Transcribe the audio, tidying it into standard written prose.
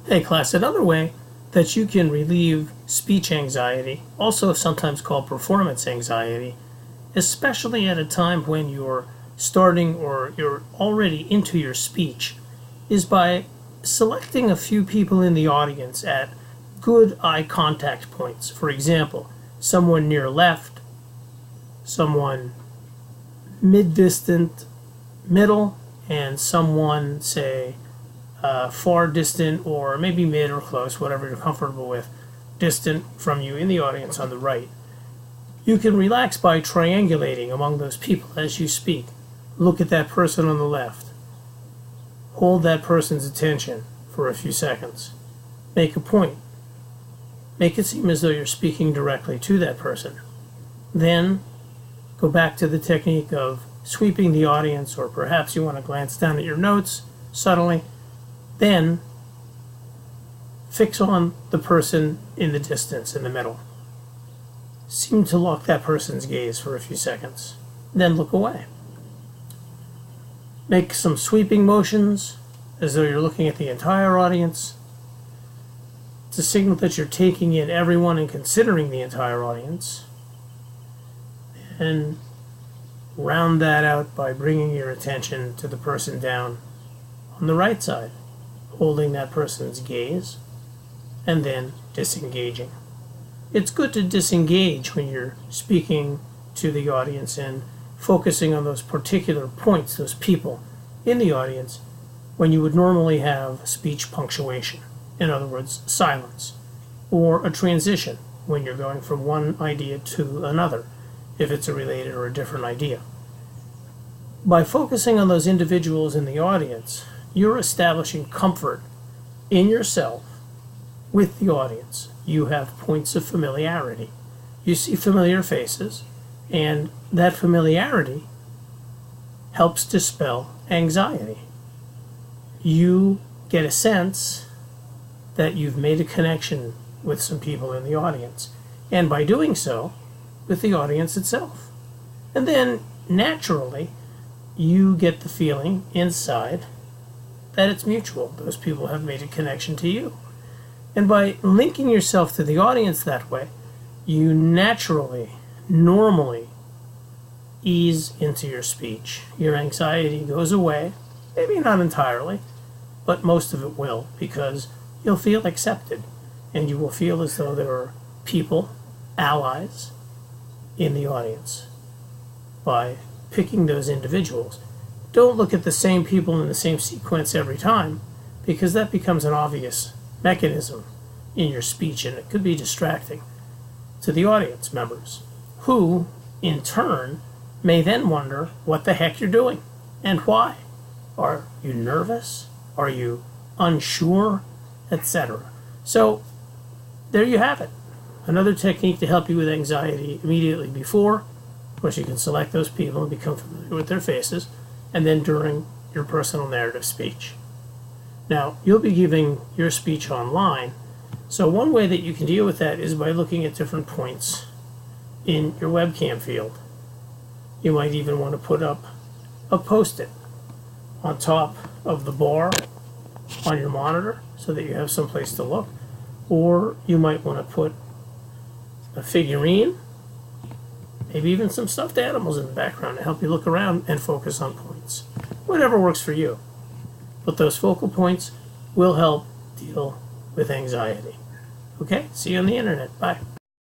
Hey class, another way that you can relieve speech anxiety, also sometimes called performance anxiety, especially at a time when you're starting or you're already into your speech, is by selecting a few people in the audience at good eye contact points. For example, someone near left, someone mid-distant, middle, and someone, say, far distant, or maybe mid or close, whatever you're comfortable with, distant from you in the audience on the right. You can relax by triangulating among those people as you speak. Look at that person on the left. Hold that person's attention for a few seconds. Make a point. Make it seem as though you're speaking directly to that person. Then go back to the technique of sweeping the audience, or perhaps you want to glance down at your notes subtly. Then fix on the person in the distance, in the middle. Seem to lock that person's gaze for a few seconds. Then look away. Make some sweeping motions as though you're looking at the entire audience. It's a signal that you're taking in everyone and considering the entire audience. And round that out by bringing your attention to the person down on the right side, holding that person's gaze, and then disengaging. It's good to disengage when you're speaking to the audience and focusing on those particular points, those people in the audience, when you would normally have speech punctuation. In other words, silence, or a transition when you're going from one idea to another, if it's a related or a different idea. By focusing on those individuals in the audience, you're establishing comfort in yourself with the audience. You have points of familiarity. You see familiar faces, and that familiarity helps dispel anxiety. You get a sense that you've made a connection with some people in the audience, and by doing so, with the audience itself. And then, naturally, you get the feeling inside that it's mutual. Those people have made a connection to you. And by linking yourself to the audience that way, you naturally, normally ease into your speech. Your anxiety goes away, maybe not entirely, but most of it will, because you'll feel accepted, and you will feel as though there are people, allies, in the audience. By picking those individuals, don't look at the same people in the same sequence every time, because that becomes an obvious mechanism in your speech, and it could be distracting to the audience members, who, in turn, may then wonder what the heck you're doing and why. Are you nervous? Are you unsure? Etc. So, there you have it. Another technique to help you with anxiety immediately before. Of course, you can select those people and become familiar with their faces, and then during your personal narrative speech. Now, you'll be giving your speech online, so one way that you can deal with that is by looking at different points in your webcam field. You might even want to put up a post-it on top of the bar on your monitor so that you have some place to look, or you might want to put a figurine, maybe even some stuffed animals in the background to help you look around and focus on points. Whatever works for you. But those focal points will help deal with anxiety. Okay, see you on the internet. Bye.